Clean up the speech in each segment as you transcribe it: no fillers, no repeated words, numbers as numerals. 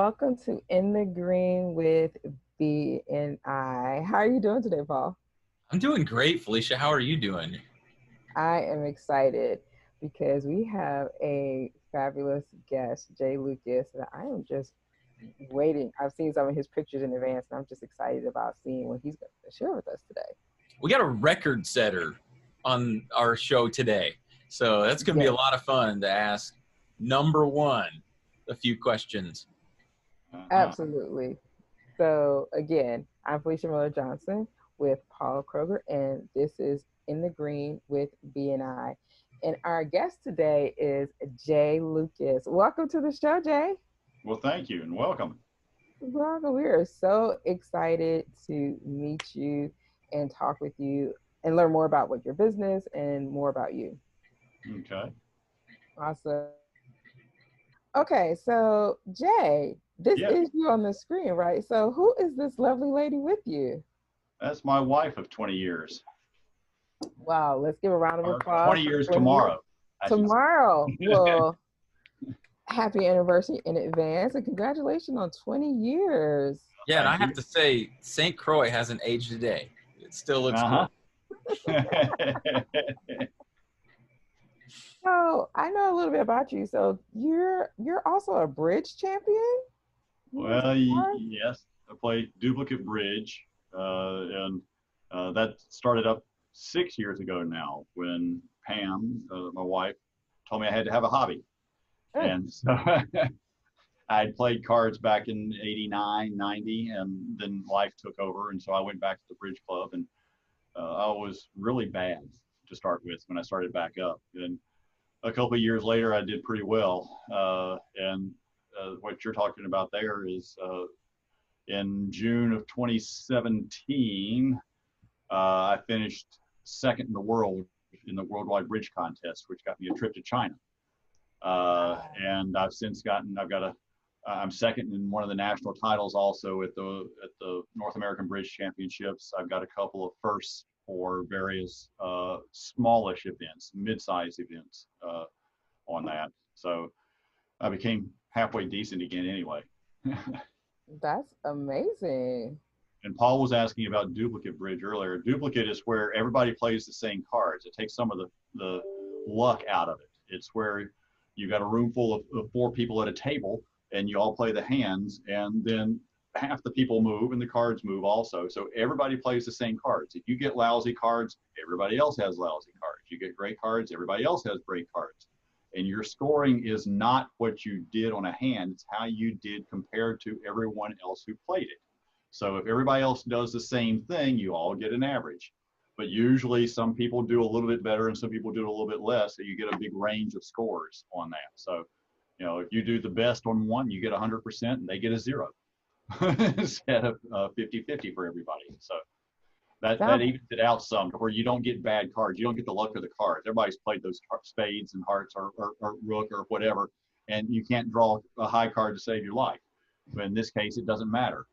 welcome to In the Green with BNI. How are you doing today, Paul? I'm doing great, Felicia. How are you doing? I am excited because we have a fabulous guest, Jay Lucas, and I am just waiting. I've seen some of his pictures in advance, and I'm just excited about seeing what he's going to share with us today. We got a record setter on our show today. So that's going to be a lot of fun to ask number one a few questions. Absolutely. So again, I'm Felicia Miller Johnson with Paul Kroger, and this is In the Green with BNI. And our guest today is Jay Lucas. Welcome to the show, Jay. Well, thank you and welcome. Welcome. We are so excited to meet you and talk with you and learn more about what your business and more about you. Okay. Awesome. Okay, so Jay, this is you on the screen, right? So who is this lovely lady with you? That's my wife of 20 years. Wow, let's give a round of applause. 20 years tomorrow. Tomorrow. Well, happy anniversary in advance and congratulations on 20 years. Yeah, and I have to say, St. Croix hasn't aged a day. It still looks good. So I know a little bit about you. So you're also a bridge champion? Well, yes, I play duplicate bridge, and that started up 6 years ago now when Pam, my wife, told me I had to have a hobby. And so I'd played cards back in 89, 90, and then life took over. And so I went back to the bridge club, and I was really bad to start with when I started back up. And a couple of years later, I did pretty well. And what you're talking about there is in June of 2017, I finished second in the world in the worldwide bridge contest, which got me a trip to China. And I've since I'm second in one of the national titles also at the North American Bridge Championships. I've got a couple of firsts for various smallish events, mid-size events on that. So I became halfway decent again anyway. That's amazing. And Paul was asking about duplicate bridge earlier. Duplicate is where everybody plays the same cards. It takes some of the luck out of it. It's where you got a room full of 4 people at a table and you all play the hands, and then half the people move and the cards move also. So everybody plays the same cards. If you get lousy cards, everybody else has lousy cards. You get great cards, everybody else has great cards. And your scoring is not what you did on a hand, it's how you did compared to everyone else who played it. So if everybody else does the same thing, you all get an average. But usually some people do a little bit better and some people do it a little bit less, so you get a big range of scores on that. So, you know, if you do the best on one, you get 100% and they get a 0 instead of 50-50 for everybody. So that evens it out some, where you don't get bad cards. You don't get the luck of the cards. Everybody's played those spades and hearts or rook or whatever, and you can't draw a high card to save your life. But in this case, it doesn't matter.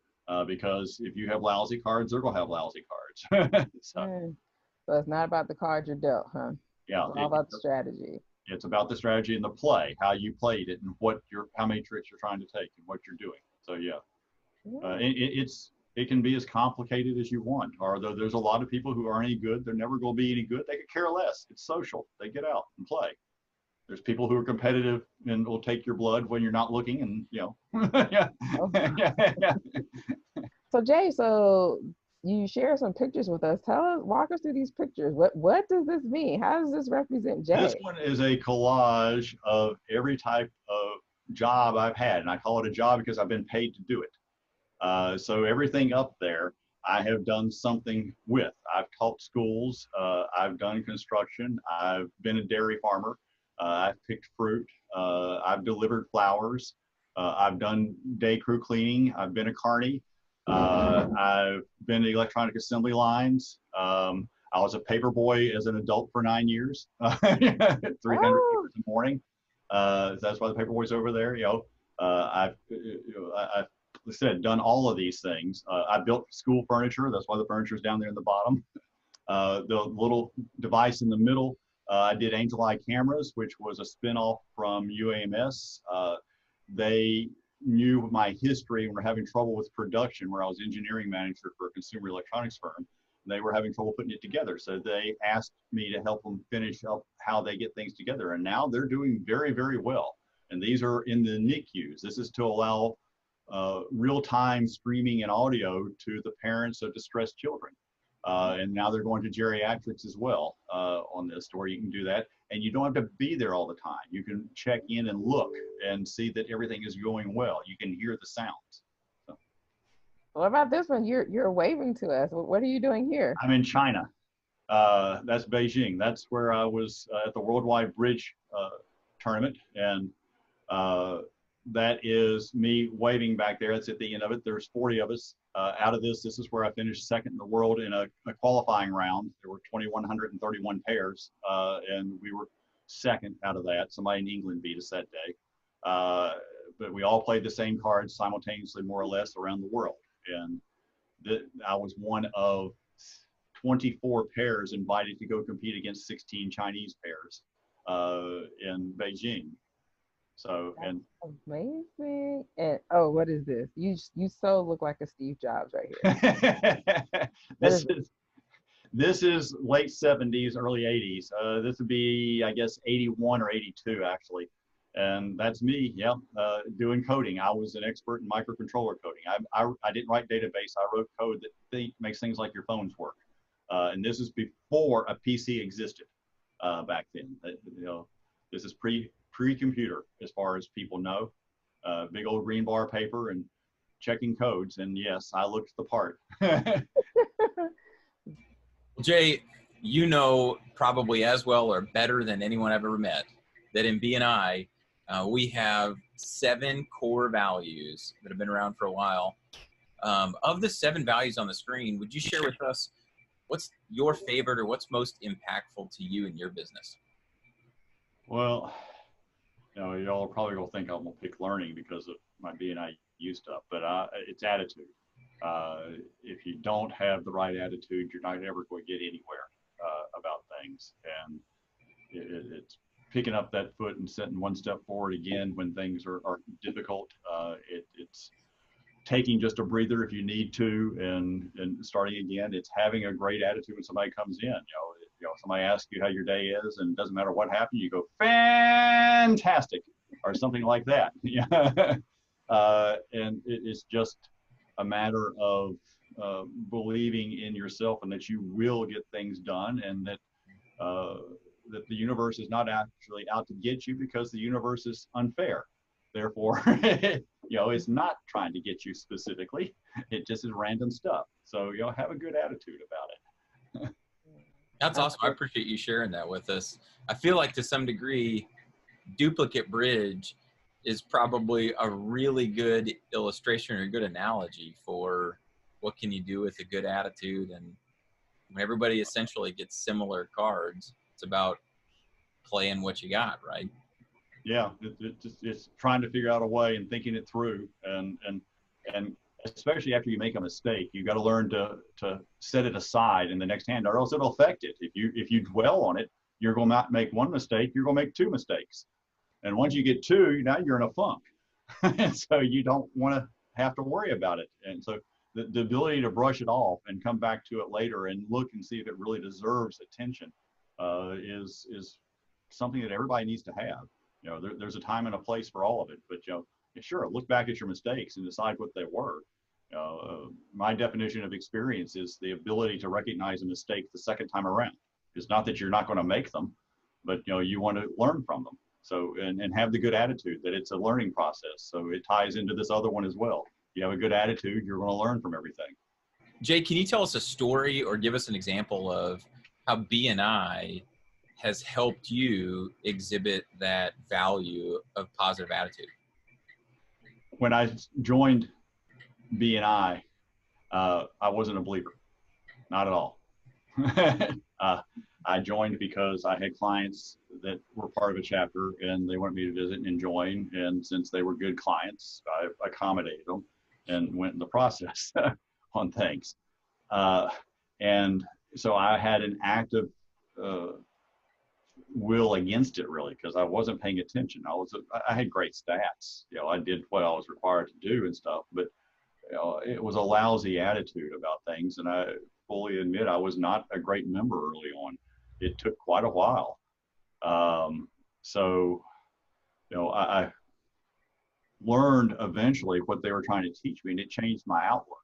Because if you have lousy cards, they're going to have lousy cards. So it's not about the cards you're dealt, huh? Yeah. It's all about the strategy. It's about the strategy and the play, how you played it and how many tricks you're trying to take and what you're doing. So it can be as complicated as you want. Or there's a lot of people who aren't any good. They're never going to be any good. They could care less. It's social. They get out and play. There's people who are competitive and will take your blood when you're not looking, and So Jay, you share some pictures with us. Walk us through these pictures. What does this mean? How does this represent Jay? This one is a collage of every type of job I've had, and I call it a job because I've been paid to do it. So everything up there, I have done something with. I've taught schools. I've done construction. I've been a dairy farmer. I've picked fruit. I've delivered flowers. I've done day crew cleaning. I've been a carny. I've been to electronic assembly lines. I was a paper boy as an adult for 9 years, 300 papers a morning. That's why the paper boy's over there. I've done all of these things. I built school furniture. That's why the furniture is down there in the bottom. The little device in the middle, I did Angel Eye Cameras, which was a spinoff from UAMS. They knew my history and were having trouble with production, where I was engineering manager for a consumer electronics firm. They were having trouble putting it together. So they asked me to help them finish up how they get things together. And now they're doing very, very well. And these are in the NICUs. This is to allow real-time streaming and audio to the parents of distressed children. And now they're going to geriatrics as well on this, where you can do that. And you don't have to be there all the time. You can check in and look and see that everything is going well. You can hear the sounds. So. What about this one? You're waving to us. What are you doing here? I'm in China. That's Beijing. That's where I was at the Worldwide Bridge tournament. And that is me waving back there. That's at the end of it. There's 40 of us. Out of this is where I finished second in the world in a qualifying round. There were 2,131 pairs, and we were second out of that. Somebody in England beat us that day. But we all played the same cards simultaneously, more or less, around the world. And I was one of 24 pairs invited to go compete against 16 Chinese pairs in Beijing. So, and amazing. And oh, what is this? You so look like a Steve Jobs right here. This is late 70s, early 80s. This would be, I guess, 81 or 82 actually. And that's me, yeah, doing coding. I was an expert in microcontroller coding. I didn't write database. I wrote code that makes things like your phones work. And this is before a PC existed back then. You know, this is pre-computer, as far as people know. Big old green bar paper and checking codes. And yes, I looked the part. Jay, you know probably as well or better than anyone I've ever met that in BNI, we have 7 core values that have been around for a while. Of the 7 values on the screen, would you share with us what's your favorite or what's most impactful to you in your business? Well, you know, y'all are probably gonna think I'm gonna pick learning because of my BNI U stuff, but it's attitude. If you don't have the right attitude, you're not ever going to get anywhere about things. And it's picking up that foot and setting one step forward again when things are difficult. It's taking just a breather if you need to, and starting again. It's having a great attitude when somebody comes in. You know, somebody asks you how your day is, and it doesn't matter what happened, you go fantastic or something like that. And it's just a matter of believing in yourself and that you will get things done, and that that the universe is not actually out to get you, because the universe is unfair. Therefore, you know, it's not trying to get you specifically. It just is random stuff. So, you know, have a good attitude about it. That's awesome. I appreciate you sharing that with us. I feel like to some degree, duplicate bridge is probably a really good illustration or a good analogy for what can you do with a good attitude. And when everybody essentially gets similar cards, it's about playing what you got, right? Yeah, it's trying to figure out a way and thinking it through, and especially after you make a mistake, you got to learn to set it aside in the next hand, or else it'll affect it. If you dwell on it, you're going to not make one mistake, you're going to make 2 mistakes. And once you get 2, now you're in a funk. And so you don't want to have to worry about it. And so the ability to brush it off and come back to it later and look and see if it really deserves attention is something that everybody needs to have. You know, there's a time and a place for all of it, but, you know, sure, look back at your mistakes and decide what they were. My definition of experience is the ability to recognize a mistake the second time around. It's not that you're not going to make them, but, you know, you want to learn from them. So, and have the good attitude that it's a learning process. So it ties into this other one as well. If you have a good attitude, you're going to learn from everything. Jay, can you tell us a story or give us an example of how BNI has helped you exhibit that value of positive attitude? When I joined BNI, I wasn't a believer, not at all. I joined because I had clients that were part of a chapter and they wanted me to visit and join. And since they were good clients, I accommodated them and went in the process on things. And so I had an active will against it really, because I wasn't paying attention. I had great stats. You know, I did what I was required to do and stuff, but you know, it was a lousy attitude about things. And I fully admit I was not a great member early on. It took quite a while. So, you know, I learned eventually what they were trying to teach me, and it changed my outlook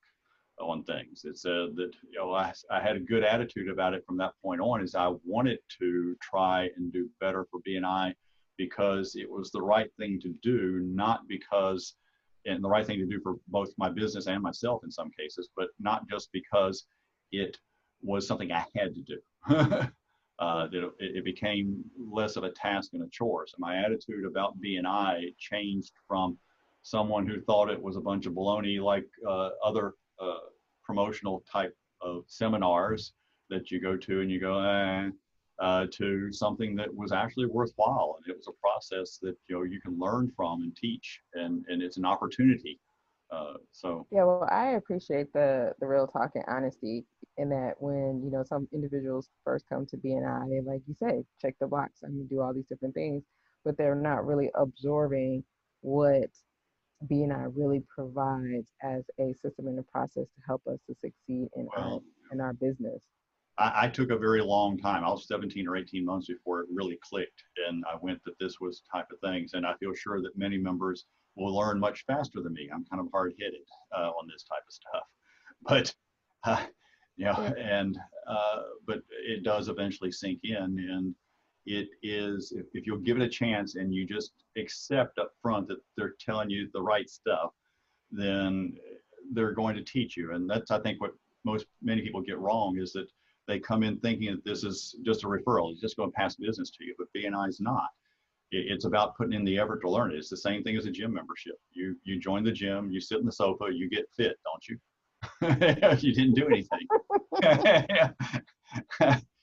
on things. It said that, you know, I had a good attitude about it from that point on, is I wanted to try and do better for BNI because it was the right thing to do, not because, and the right thing to do for both my business and myself in some cases, but not just because it was something I had to do. It became less of a task and a chore. So my attitude about BNI changed from someone who thought it was a bunch of baloney, like other promotional type of seminars that you go to and you go, to something that was actually worthwhile. And it was a process that, you know, you can learn from and teach, and it's an opportunity. Yeah, well, I appreciate the real talk and honesty in that when, you know, some individuals first come to BNI, they, like you say, check the box, I'm gonna do all these different things, but they're not really absorbing what BNI really provides as a system and a process to help us to succeed well, in our business. I took a very long time. I was 17 or 18 months before it really clicked, and I went that this was type of things. And I feel sure that many members will learn much faster than me. I'm kind of hard-headed on this type of stuff, but you know, and but it does eventually sink in, and it is, if you'll give it a chance and you just accept up front that they're telling you the right stuff, then they're going to teach you. And that's, I think, what many people get wrong, is that they come in thinking that this is just a referral. It's just going to pass business to you, but BNI is not. It's about putting in the effort to learn it. It's the same thing as a gym membership. You join the gym, you sit in the sofa, you get fit, don't you? You didn't do anything.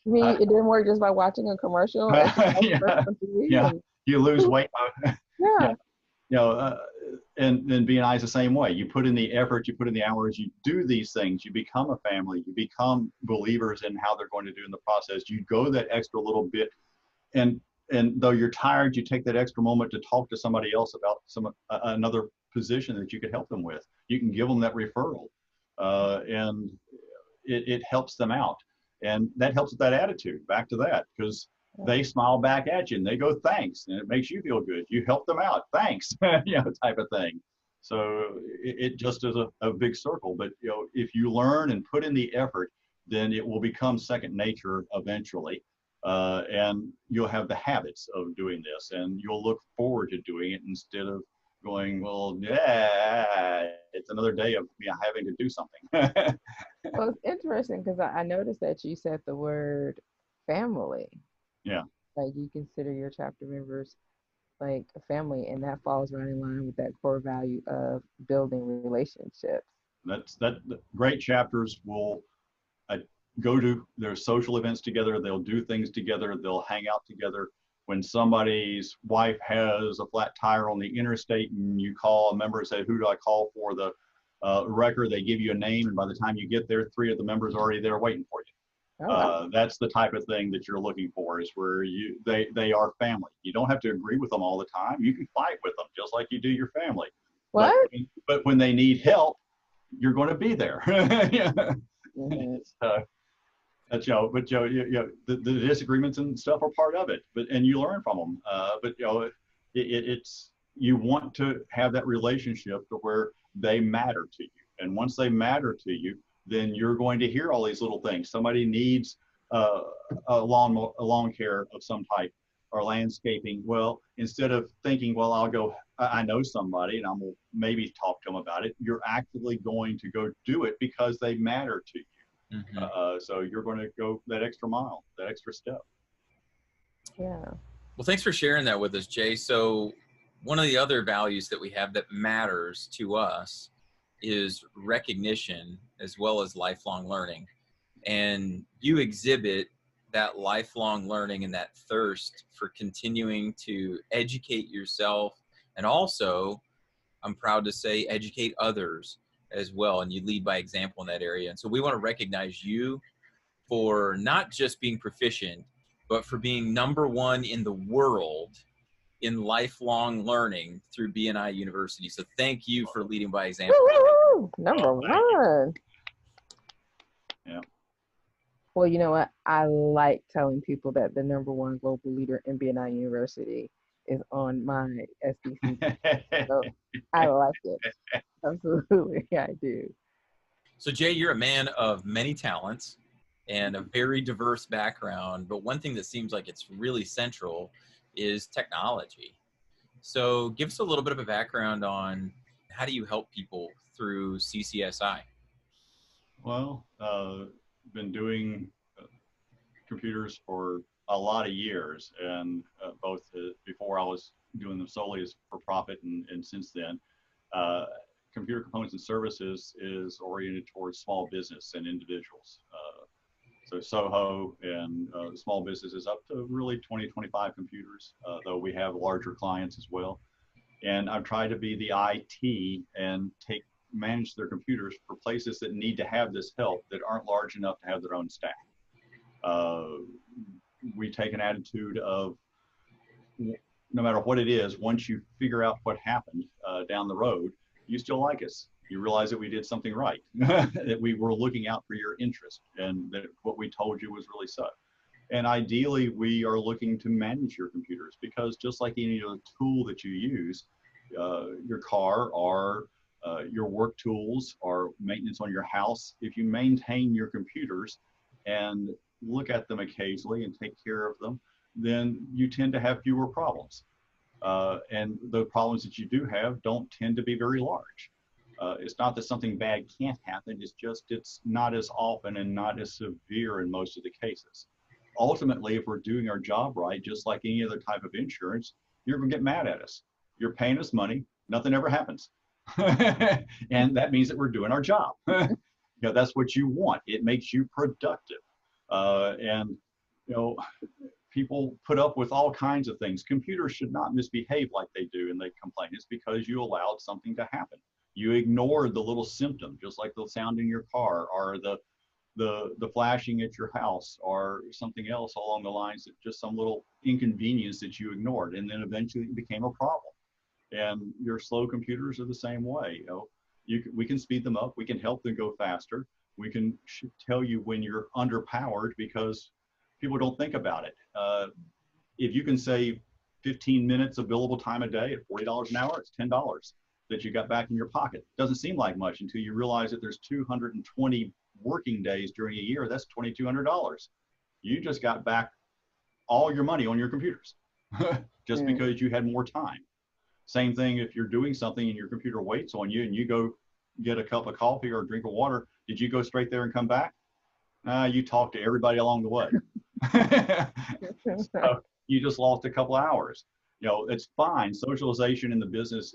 You mean it didn't work just by watching a commercial? Yeah, you lose weight. Yeah. You know, and then BNI is the same way. You put in the effort, you put in the hours, you do these things, you become a family, you become believers in how they're going to do in the process. You go that extra little bit, and though you're tired, you take that extra moment to talk to somebody else about another position that you could help them with. You can give them that referral, and it helps them out, and that helps with that attitude. Back to that, because they smile back at you and they go, thanks, and it makes you feel good. You help them out, thanks, you know, type of thing. So it just is a big circle. But, you know, if you learn and put in the effort, then it will become second nature eventually, and you'll have the habits of doing this, and you'll look forward to doing it instead of going, well, yeah, it's another day of me having to do something. Well, it's interesting because I noticed that you said the word family. Yeah. Like you consider your chapter members like a family, and that falls right in line with that core value of building relationships. That great chapters will go to their social events together. They'll do things together. They'll hang out together. When somebody's wife has a flat tire on the interstate and you call a member and say, who do I call for the record? They give you a name, and by the time you get there, 3 of the members are already there waiting for you. Oh, wow. That's the type of thing that you're looking for, is where they are family. You don't have to agree with them all the time. You can fight with them just like you do your family. What? But when they need help, you're going to be there. Mm-hmm. That's, you know, but you know, the disagreements and stuff are part of it. And you learn from them. But you know, it's, you want to have that relationship to where they matter to you, and once they matter to you, then you're going to hear all these little things. Somebody needs a lawn care of some type, or landscaping. Well, instead of thinking, well, I know somebody and I'm going to maybe talk to them about it, you're actively going to go do it because they matter to you. Mm-hmm. So you're going to go that extra mile, that extra step. Yeah. Well, thanks for sharing that with us, Jay. So one of the other values that we have that matters to us is recognition as well as lifelong learning. And you exhibit that lifelong learning and that thirst for continuing to educate yourself, and also, I'm proud to say, educate others as well. And you lead by example in that area. And so we want to recognize you for not just being proficient, but for being #1 in the world in lifelong learning through BNI University. So thank you for leading by example. Woo! Number one. Yeah. Well, you know what? I like telling people that the #1 global leader in BNI University is on my SDC. So I like it. Absolutely, I do. So Jay, you're a man of many talents and a very diverse background, but one thing that seems like it's really central is technology. So give us a little bit of a background on how do you help people through CCSI? Well, been doing computers for a lot of years, and both before I was doing them solely as for profit, and since then, uh, computer components and services is oriented towards small business and individuals. So Soho and small businesses up to really 20, 25 computers, though we have larger clients as well. And I've tried to be the IT and manage their computers for places that need to have this help that aren't large enough to have their own staff. We take an attitude of no matter what it is, once you figure out what happened down the road, you still like us. You realize that we did something right, that we were looking out for your interest, and that what we told you was really so. And ideally, we are looking to manage your computers, because just like any other tool that you use, your car or your work tools or maintenance on your house, if you maintain your computers and look at them occasionally and take care of them, then you tend to have fewer problems. And the problems that you do have don't tend to be very large. It's not that something bad can't happen, it's just it's not as often and not as severe in most of the cases. Ultimately, if we're doing our job right, just like any other type of insurance, you're going to get mad at us. You're paying us money, nothing ever happens. And that means that we're doing our job. That's what you want. It makes you productive. And people put up with all kinds of things. Computers should not misbehave like they do, and they complain. It's because you allowed something to happen. You ignored the little symptom, just like the sound in your car or the flashing at your house or something else along the lines that just some little inconvenience that you ignored, and then eventually it became a problem. And your slow computers are the same way. We can speed them up. We can help them go faster. We can tell you when you're underpowered, because people don't think about it. If you can save 15 minutes of billable time a day at $40 an hour, it's $10 that you got back in your pocket. Doesn't seem like much until you realize that there's 220 working days during a year. That's $2,200. You just got back all your money on your computers just because you had more time. Same thing if you're doing something and your computer waits on you and you go get a cup of coffee or a drink of water. Did you go straight there and come back? You talked to everybody along the way. So you just lost a couple of hours. It's fine. Socialization in the business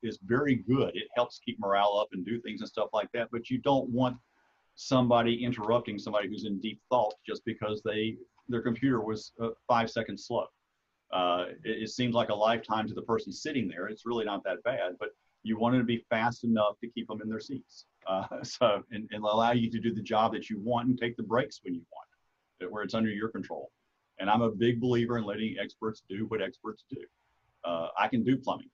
is very good. It helps keep morale up and do things and stuff like that. But you don't want somebody interrupting somebody who's in deep thought just because their computer was 5 seconds slow. It seems like a lifetime to the person sitting there. It's really not that bad, but you want it to be fast enough to keep them in their seats. And allow you to do the job that you want and take the breaks when you want, where it's under your control. And I'm a big believer in letting experts do what experts do. I can do plumbing,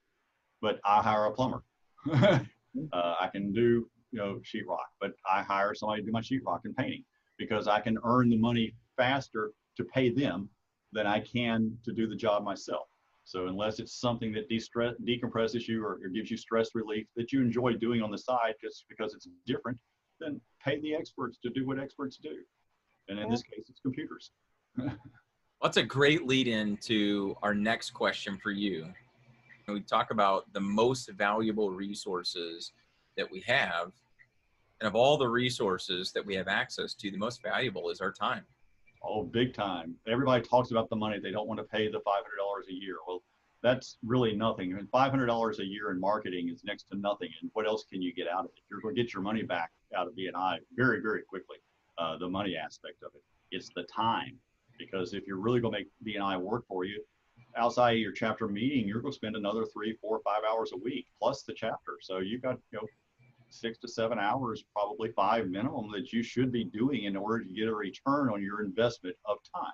but I hire a plumber. I can do sheetrock, but I hire somebody to do my sheetrock and painting, because I can earn the money faster to pay them than I can to do the job myself. So unless it's something that decompresses you or gives you stress relief that you enjoy doing on the side just because it's different, then pay the experts to do what experts do. And in this case, it's computers. That's a great lead in to our next question for you. We talk about the most valuable resources that we have. And of all the resources that we have access to, the most valuable is our time. Oh, big time. Everybody talks about the money. They don't want to pay the $500 a year. Well, that's really nothing. I mean, $500 a year in marketing is next to nothing. And what else can you get out of it? You're going to get your money back out of BNI very, very quickly. The money aspect of it. It's the time. Because if you're really going to make BNI work for you, outside of your chapter meeting, you're going to spend another 3, 4, 5 hours a week plus the chapter. So you've got 6 to 7 hours, probably 5 minimum, that you should be doing in order to get a return on your investment of time.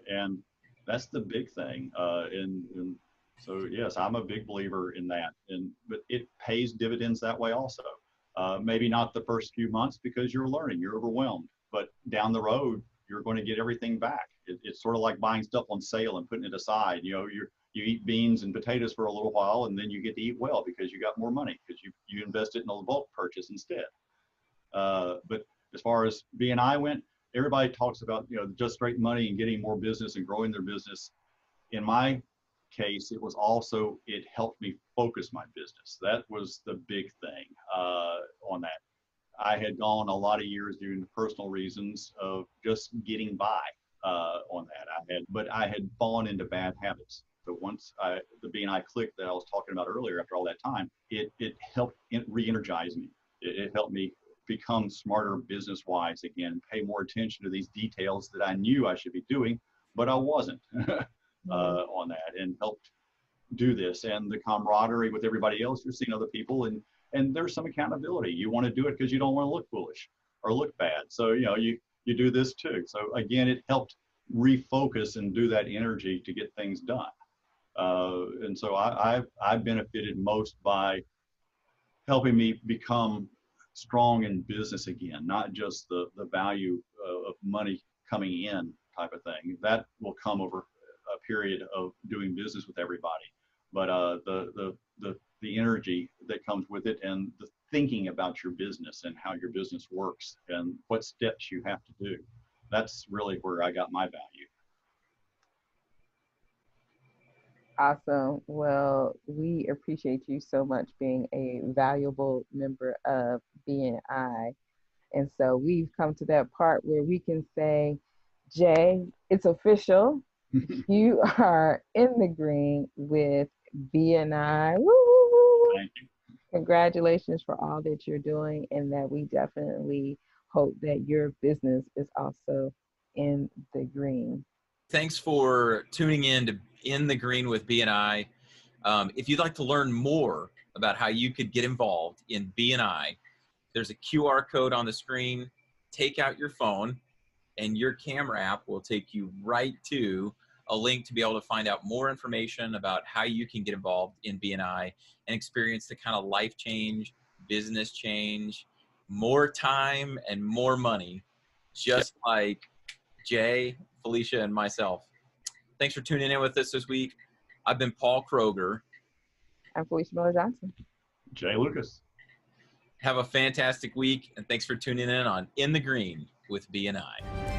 And that's the big thing. And so, yes, I'm a big believer in that. But it pays dividends that way also. Maybe not the first few months because you're learning, you're overwhelmed, but down the road, you're going to get everything back. It's sort of like buying stuff on sale and putting it aside. You know, you eat beans and potatoes for a little while, and then you get to eat well because you got more money because you invest it in a bulk purchase instead. But as far as BNI went, everybody talks about, you know, just straight money and getting more business and growing their business. In my case, it was also, it helped me focus my business. That was the big thing on that. I had gone a lot of years due to personal reasons of just getting by on that. But I had fallen into bad habits. But once the BNI click that I was talking about earlier, after all that time, it helped re-energize me. It helped me become smarter business-wise again, pay more attention to these details that I knew I should be doing, but I wasn't on that, and helped do this. And the camaraderie with everybody else, you're seeing other people, and there's some accountability. You want to do it because you don't want to look foolish or look bad. So, you know, you do this too. So again, it helped refocus and do that energy to get things done. And so I've benefited most by helping me become strong in business again, not just the value of money coming in type of thing. That will come over a period of doing business with everybody. But the energy that comes with it, and the thinking about your business and how your business works and what steps you have to do, that's really where I got my value. Awesome. Well, we appreciate you so much being a valuable member of BNI. And so we've come to that part where we can say, Jay, it's official. You are in the green with BNI. Woo, woo, woo. Thank you. Congratulations for all that you're doing, and that we definitely hope that your business is also in the green. Thanks for tuning in to In the Green with BNI. If you'd like to learn more about how you could get involved in BNI, there's a QR code on the screen. Take out your phone, and your camera app will take you right to a link to be able to find out more information about how you can get involved in BNI and experience the kind of life change, business change, more time and more money, just like Jay, Felicia, and myself. Thanks for tuning in with us this week. I've been Paul Kroger. I'm Felicia Miller-Johnson. Jay Lucas. Have a fantastic week, and thanks for tuning in on In the Green with BNI.